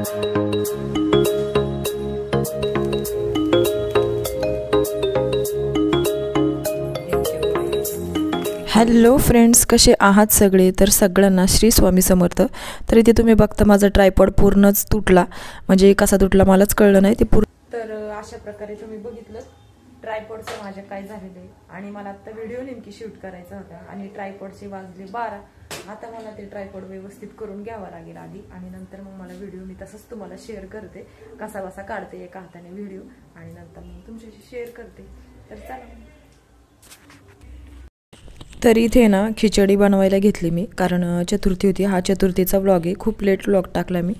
Hello friends, कसे आहात सगळे? तर सगळ्यांना श्री स्वामी समर्थ. तर इथे तुम्ही बघता माझा ट्रायपॉड पूर्णच तुटला, म्हणजे कसा तुटला मलाच कळलं नाही ते पूर्ण. तर अशा प्रकारे तुम्ही बघितलं ट्रायपॉडचं माझ्या काय झालेलं आहे. आणि मला आता व्हिडिओ नेमकी शूट करायचा होता आणि ट्रायपॉडचे वाजले 12. आता मला ते ट्रायपॉड व्यवस्थित करून घ्यावा लागेल आधी, आणि नंतर मग मला व्हिडिओ मी तसंच तुम्हाला शेअर करते, कसा बसा काढते एका हाताने व्हिडिओ, आणि नंतर मग तुमच्याशी शेअर करते. तर चला. तर इथे ना खिचडी बनवायला घेतली मी, कारण चतुर्थी होती. हा चतुर्थीचा व्लॉग आहे. खूप लेट व्लॉग टाकला मी,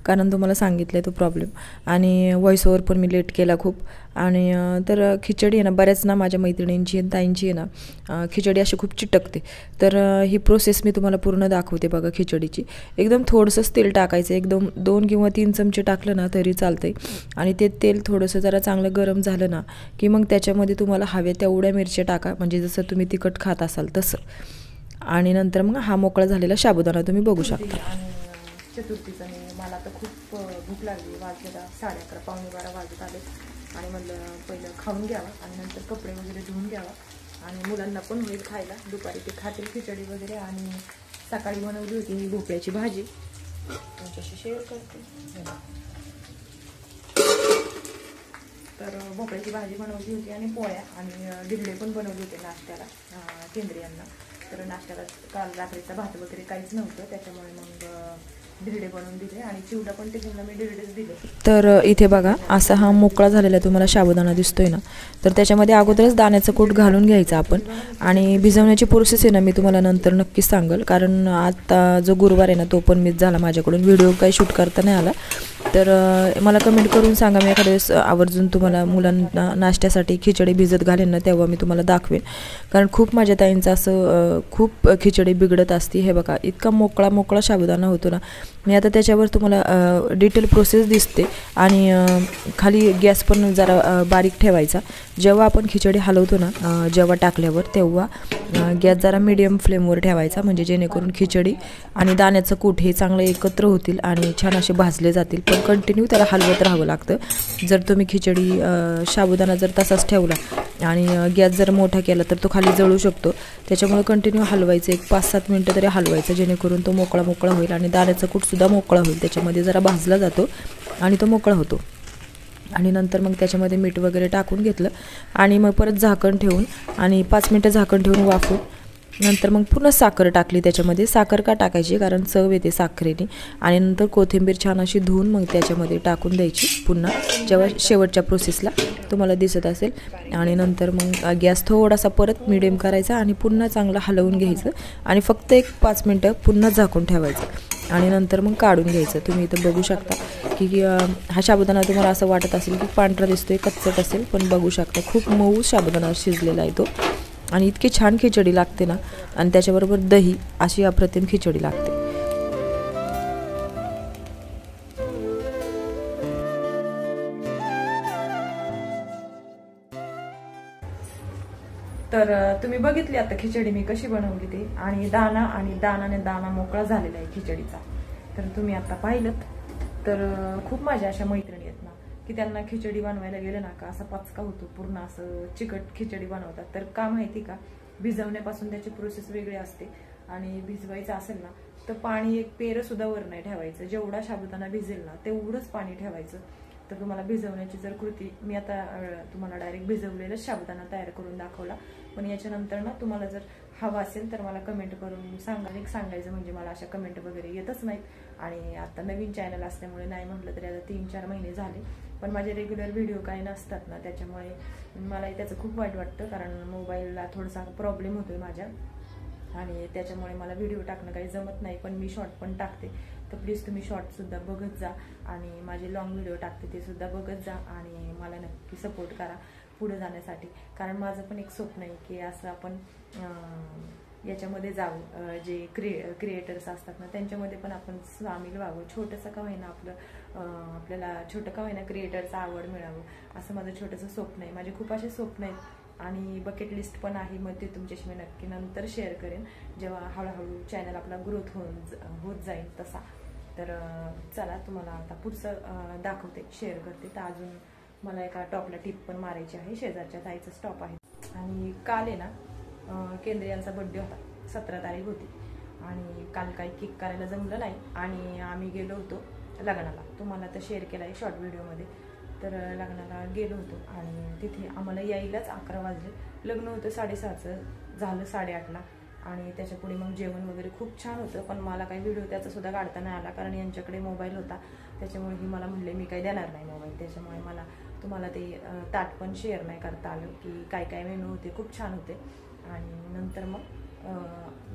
कारण तुम्हाला सांगितलं तो प्रॉब्लेम, आणि व्हॉइस ओव्हर पण मी लेट केला खूप. आणि तर खिचडी आहे ना, बऱ्याच ना माझ्या मैत्रिणींची आणि ताईंची आहे ना खिचडी अशी खूप चिटकते. तर ही प्रोसेस मी तुम्हाला पूर्ण दाखवते बघा खिचडीची. एकदम थोडंसंच तेल टाकायचं, एकदम 2 किंवा 3 चमचे टाकलं ना तरी चालतंय. आणि ते तेल थोडंसं जरा चांगलं गरम झालं ना की मग त्याच्यामध्ये तुम्हाला हव्या तेवढ्या मिरच्या टाका, म्हणजे जसं तुम्ही तिखट खात असाल तसं. आणि नंतर मग हा मोकळा झालेला साबुदाणा तुम्ही बघू शकता. चतुर्थीचं मला तर खूप भूक लागली. वाजलेला 11:30 पावणे 12 वाजत आले, आणि म्हणलं पहिलं खाऊन घ्यावा आणि नंतर कपडे वगैरे धुवून घ्यावा, आणि मुलांना पण होईल खायला. दुपारी ते खातील खिचडी वगैरे. आणि सकाळी बनवली होती ही भोपळ्याची भाजी, तुमच्याशी शेअर करते. तर भोपळ्याची भाजी बनवली होती आणि पोळ्या आणि डिबडे पण बनवले होते नाश्त्याला केंद्रीयांना. तर नाश्त्याला काल रात्रीचा भात वगैरे काहीच नव्हतं, त्याच्यामुळे मग डिरडे बनवून दिले, आणि चिवडा पण टिफिनला मी डिरडेच दिले. तर इथे बघा असा हा मोकळा झालेला तुम्हाला साबुदाणा दिसतोय ना, तर त्याच्यामध्ये अगोदरच दाण्याचं कूट घालून घ्यायचं आपण. आणि भिजवण्याची प्रोसेस आहे ना मी तुम्हाला नंतर नक्कीच सांगेल, कारण आता जो गुरुवार आहे ना तो पण मिस झाला माझ्याकडून, व्हिडिओ काही शूट करता नाही आला. तर मला कमेंट करून सांगा, मी एखाद्या वेळेस आवर्जून तुम्हाला मुलांना नाश्त्यासाठी खिचडी भिजत घालेन ना तेव्हा मी तुम्हाला दाखवेन, कारण खूप माझ्या ताईंचं असं खूप खिचडी बिघडत असते. हे बघा इतका मोकळा मोकळा साबुदाणा होतो ना. मी आता त्याच्यावर तुम्हाला डिटेल प्रोसेस दिसते. आणि खाली गॅस पण जरा बारीक ठेवायचा. जेव्हा आपण खिचडी हलवतो ना जेव्हा टाकल्यावर, तेव्हा गॅस जरा मीडियम फ्लेमवर ठेवायचा, म्हणजे जेणेकरून खिचडी आणि दाण्याचं कूट हे चांगलं एकत्र होतील आणि छान असे भाजले जातील. पण कंटिन्यू त्याला हलवत राहावं लागतं. जर तुम्ही खिचडी साबुदाणा जर तसाच ठेवला आणि गॅस जर मोठा केला तर तो खाली जळू शकतो. त्याच्यामुळे कंटिन्यू हलवायचं, एक 5-7 मिनटं तरी हलवायचं, जेणेकरून तो मोकळा मोकळा होईल आणि दाण्याचा कूटसुद्धा मोकळा होईल. त्याच्यामध्ये जरा भाजला जातो आणि तो मोकळा होतो. आणि नंतर मग त्याच्यामध्ये मीठ वगैरे टाकून घेतलं, आणि मग परत झाकण ठेवून आणि 5 मिनटं झाकण ठेवून वाफून नंतर मग पुन्हा साखर टाकली त्याच्यामध्ये. साखर का टाकायची, कारण चव येते साखरेने. आणि नंतर कोथिंबीर छान अशी धुवून मग त्याच्यामध्ये टाकून द्यायची पुन्हा, जेव्हा शेवटच्या प्रोसेसला तुम्हाला दिसत असेल. आणि नंतर मग गॅस थोडासा परत मिडियम करायचा आणि पुन्हा चांगलं हलवून घ्यायचं, आणि फक्त एक 5 मिनटं पुन्हा झाकून ठेवायचं, आणि नंतर मग काढून घ्यायचं. तुम्ही इथं बघू शकता की हा साबुदाणा तुम्हाला असं वाटत असेल की पांढरा दिसतोय, कच्चट असेल, पण बघू शकता खूप मऊ साबुदाणा शिजलेला आहे तो. आणि इतकी छान खिचडी लागते ना, आणि त्याच्याबरोबर दही, अशी अप्रतिम खिचडी लागते. तर तुम्ही बघितली आता खिचडी मी कशी बनवली ती, आणि दाणाने दाणा मोकळा झालेला आहे खिचडीचा. तर तुम्ही आता पाहिलं. तर खूप माझ्या अशा मैत्रिणी आहेत ना की त्यांना खिचडी बनवायला गेलं ना का असा पचका होतो, पूर्ण असं चिकट खिचडी बनवतात. तर का माहिती का, भिजवण्यापासून त्याची प्रोसेस वेगळी असते. आणि भिजवायचं असेल ना तर पाणी एक पेरं सुद्धा वर नाही ठेवायचं. जेवढा साबुदाणा भिजेल ना तेवढंच पाणी ठेवायचं. तर तुम्हाला भिजवण्याची जर कृती, मी आता तुम्हाला डायरेक्ट भिजवलेलं साबुदाणा तयार करून दाखवला, पण याच्यानंतर ना तुम्हाला जर हवा असेल तर मला कमेंट करून सांगायचं, म्हणजे मला अशा कमेंट वगैरे येतच नाहीत. आणि आता नवीन चॅनल असल्यामुळे नाही म्हटलं तरी आता 3-4 महिने झाले, पण माझे रेग्युलर व्हिडिओ काही नसतात ना, त्याच्यामुळे मला त्याचं खूप वाईट वाटतं, कारण मोबाईलला थोडासा प्रॉब्लेम होतोय माझ्या, आणि त्याच्यामुळे मला व्हिडिओ टाकणं काही जमत नाही. पण मी शॉर्ट पण टाकते, तर प्लीज तुम्ही शॉर्टसुद्धा बघत जा, आणि माझे लॉंग व्हिडिओ टाकते ते सुद्धा बघत जा, आणि मला नक्की सपोर्ट करा पुढे जाण्यासाठी. कारण माझं पण एक स्वप्न आहे की असं आपण याच्यामध्ये जावं, जे क्रिएटर्स असतात ना त्यांच्यामध्ये पण आपण सामील व्हावं. छोटंसं का होईना आपल्याला छोटं का होईना क्रिएटरचं आवड मिळावं, असं माझं छोटंसं स्वप्न आहे. माझे खूप असे स्वप्न आहेत आणि बकेट लिस्ट पण आहे, मग ते तुमच्याशी मी नक्की नंतर शेअर करेन जेव्हा हळूहळू चॅनल आपला ग्रोथ होत जाईल तसा. तर चला तुम्हाला आता पुढचं दाखवते, शेअर करते. तर अजून मला एका टॉपला टिप पण मारायची आहे. शेजारच्या ताईचा स्टॉप आहे. आणि काल आहे ना केंद्रियांचा बड्डे होता, 17 तारीख होती. आणि काल काही केक करायला जमलं नाही आणि आम्ही गेलो होतो लग्नाला. तुम्हाला तर शेअर केला आहे शॉर्ट व्हिडिओमध्ये. तर लग्नाला गेलो होतो आणि तिथे आम्हाला यायलाच 11 वाजले. लग्न होतं 6:30चं, झालं 8:30ला. आणि त्याच्या पुढे मग जेवण वगैरे खूप छान होतं. पण मला काही व्हिडिओ त्याचा सुद्धा काढता नाही आला, कारण यांच्याकडे मोबाईल होता. त्याच्यामुळे ही मला म्हणले मी काही देणार नाही मोबाईल. त्याच्यामुळे मला तुम्हाला ते ताट पण शेअर नाही करता आलं की काय काय मेनू होते, खूप छान होते. आणि नंतर मग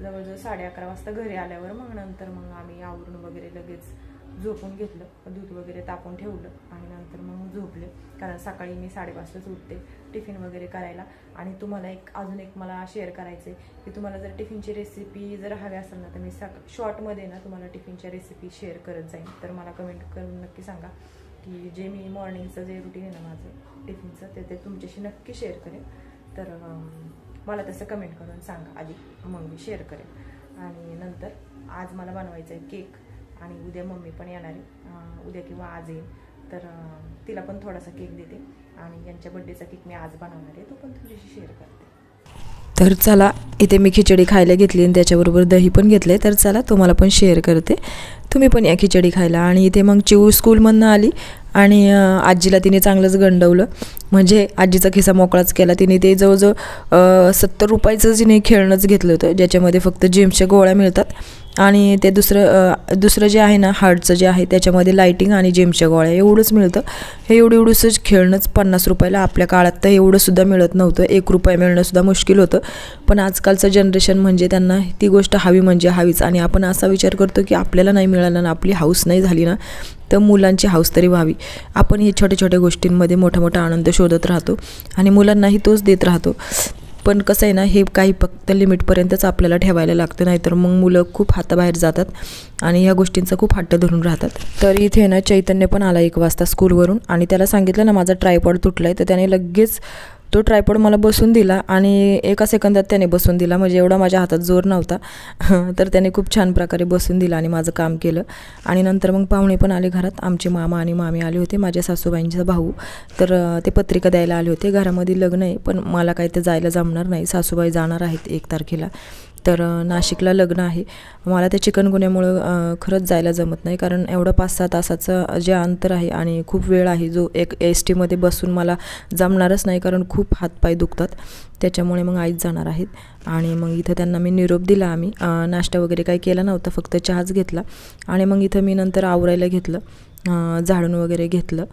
जवळजवळ 11:30 वाजता घरी आल्यावर मग नंतर मग आम्ही आवरून वगैरे लगेच झोपून घेतलं, दूध वगैरे तापून ठेवलं आणि नंतर मग झोपले. कारण सकाळी मी 5:30च उठते टिफिन वगैरे करायला. आणि तुम्हाला अजून एक मला शेअर करायचं आहे की तुम्हाला जर टिफिनची रेसिपी जर हवी असेल ना, तर मी शॉर्टमध्ये ना तुम्हाला टिफिनच्या रेसिपी शेअर करत जाईन. तर मला कमेंट करून नक्की सांगा की जे मी मॉर्निंगचं जे रुटीन आहे ना माझं टिफिनचं, ते तुमच्याशी नक्की शेअर करेन. तर मला तसं कमेंट करून सांगा आधी, मग मी शेअर करेन. आणि नंतर आज मला बनवायचं आहे केक. आणि उद्या मम्मी पण येणार आहे, उद्या किंवा आज येईल. तर तिला पण थोडासा केक देते. आणि यांच्या बड्डेचा केक मी आज बनवणार आहे, तो पण तुझ्याशी शेअर करते. तर चला, इथे मी खिचडी खायला घेतली आणि त्याच्याबरोबर दही पण घेतले. तर चला तुम्हाला पण शेअर करते, तुम्ही पण या खिचडी खायला. आणि इथे मग चिऊ स्कूलमधनं आली आणि आजीला तिने चांगलंच गंडवलं. म्हणजे आजीचा खिसा मोकळाच केला तिने. ते जवळजवळ 70 रुपयाचं तिने खेळणंच घेतलं होतं, ज्याच्यामध्ये फक्त जेम्सच्या गोळ्या मिळतात. आणि ते दुसरं जे आहे ना हार्टचं जे आहे, त्याच्यामध्ये लाईटिंग आणि जेम्सच्या गोळ्या एवढंच मिळतं. हे एवढंच खेळणंच 50 रुपयाला. आपल्या काळात तर एवढंसुद्धा मिळत नव्हतं, 1 रुपया मिळणंसुद्धा मुश्किल होतं. पण आजकालचं जनरेशन म्हणजे त्यांना ती गोष्ट हवी म्हणजे हवीच. आणि आपण असा विचार करतो की आपल्याला नाही मिळालं ना, आपली हौस नाही झाली ना, तर मुलांची हौस तरी व्हावी. आपण हे छोट्या छोट्या गोष्टींमध्ये मोठा मोठा आनंद शोधत राहतो आणि मुलांनाही तोच देत राहतो. पण कसं आहे ना, हे काही फक्त लिमिटपर्यंतच आपल्याला ठेवायला लागतं, नाहीतर मग मुलं खूप हाताबाहेर जातात आणि ह्या गोष्टींचा खूप हट्ट धरून राहतात. तर इथे ना चैतन्य पण आला 1 वाजता स्कूलवरून आणि त्याला सांगितलं ना माझा ट्रायपॉड तुटला आहे. तर त्याने लगेच तो ट्रायपॉड मला बसून दिला आणि 1 सेकंदात त्याने बसून दिला. म्हणजे एवढा माझ्या हातात जोर नव्हता. तर त्याने खूप छान प्रकारे बसून दिला आणि माझं काम केलं. आणि नंतर मग पाहुणे पण आले घरात. आमचे मामा आणि मामी आले होते, माझ्या सासूबाईंचा भाऊ. तर ते पत्रिका द्यायला आले होते. घरामध्ये लग्न आहे, पण मला काही ते जायला जमणार नाही. सासूबाई जाणार आहेत 1 तारखेला. तर नाशिकला लग्न आहे. मला त्या चिकनगुन्ह्यामुळं खरंच जायला जमत नाही, कारण एवढं 5-6 तासाचं जे अंतर आहे आणि खूप वेळ आहे, जो एक STमध्ये बसून मला जमणारच नाही, कारण खूप हातपाय दुखतात. त्याच्यामुळे मग आईच जाणार आहेत. आणि मग इथं त्यांना मी निरोप दिला. आम्ही नाश्ता वगैरे काही केला नव्हता, फक्त चहाच घेतला. आणि मग इथं मी नंतर आवरायला घेतलं, झाडून वगैरे घेतलं,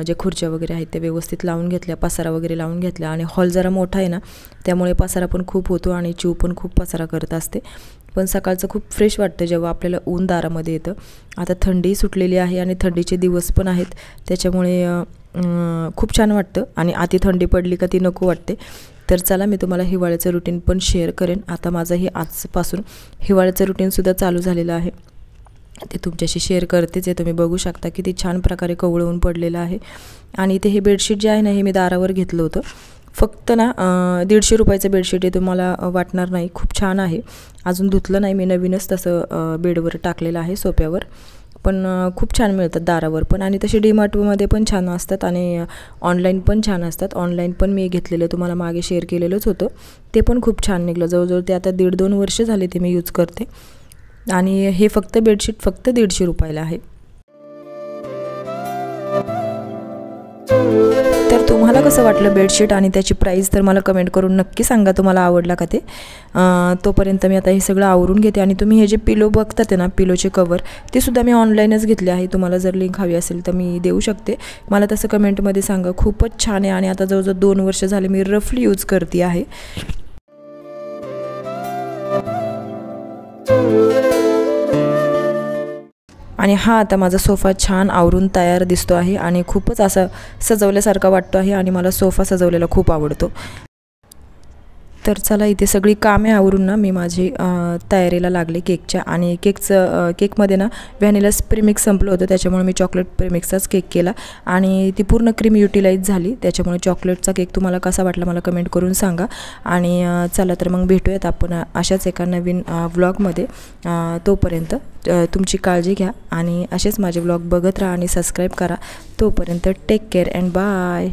जे खुर्च्या वगैरे आहेत ते व्यवस्थित लावून घेतल्या, पसारा वगैरे लावून घेतला. आणि हॉल जरा मोठा आहे ना, त्यामुळे पसारा पण खूप होतो आणि चिव पण खूप पसारा करत असते. पण सकाळचं खूप फ्रेश वाटतं जेव्हा आपल्याला ऊन दारामध्ये येतं. आता थंडी सुटलेली आहे आणि थंडीचे दिवस पण आहेत, त्याच्यामुळे खूप छान वाटतं. आणि आती थंडी पडली का ती नको वाटते. तर चला, मी तुम्हाला हिवाळ्याचं रुटीन पण शेअर करेन. आता माझं हे आजपासून हिवाळ्याचं रुटीनसुद्धा चालू झालेलं आहे, ते तुमच्याशी शेअर करतेच आहे. तुम्ही बघू शकता की ते छान प्रकारे कवळवून पडलेलं आहे. आणि इथे हे बेडशीट जे आहे ना, हे मी दारावर घेतलं होतं. फक्त ना 150 रुपयाचं बेडशीट आहे, तुम्हाला वाटणार नाही, खूप छान आहे. अजून धुतलं नाही मी, नवीनच तसं बेडवर टाकलेलं आहे सोप्यावर. पण खूप छान मिळतात दारावर पण. आणि तसे DMartमध्ये पण छान असतात आणि ऑनलाईन पण छान असतात. ऑनलाईन पण मी घेतलेलं, तुम्हाला मागे शेअर केलेलंच होतं, ते पण खूप छान निघलं. जवळजवळ ते आता 1.5-2 वर्ष झाले ते मी यूज करते. आणि हे फक्त बेडशीट फक्त 150 रुपयाला आहे. तर तुम्हाला कसं वाटलं बेडशीट आणि त्याची प्राईस, तर मला कमेंट करून नक्की सांगा तुम्हाला आवडला का ते. तोपर्यंत मी आता हे सगळं आवरून घेते. आणि तुम्ही हे जे पिलो बघतात ना, पिलोचे कवर, ते सुद्धा मी ऑनलाईनच घेतले आहे. तुम्हाला जर लिंक हवी असेल तर मी देऊ शकते, मला तसं कमेंटमध्ये सांगा. खूपच छान आहे आणि आता जवळजवळ 2 वर्ष झाले मी रफली यूज करते आहे. आणि हा आता माझा सोफा छान आवरून तयार दिसतो आहे आणि खूपच असा सजवल्यासारखा वाटतो आहे. आणि मला सोफा सजवलेला खूप आवडतो. तर चला इथे सगळी कामे आवरून ना मी माझी तयारीला लागले केकच्या. आणि केकमध्ये ना व्हॅनिला प्रीमिक्स संपलं होतं, त्याच्यामुळे मी चॉकलेट प्रीमिक्सचाच केक केला आणि ती पूर्ण क्रीम युटिलाइज झाली. त्याच्यामुळे चॉकलेटचा केक तुम्हाला कसा वाटला मला कमेंट करून सांगा. आणि चला तर मग भेटूयात आपण अशाच एका नवीन व्लॉगमध्ये. तोपर्यंत तुमची काळजी घ्या आणि असेच माझे व्लॉग बघत राहा आणि सबस्क्राईब करा. तोपर्यंत टेक केअर अँड बाय.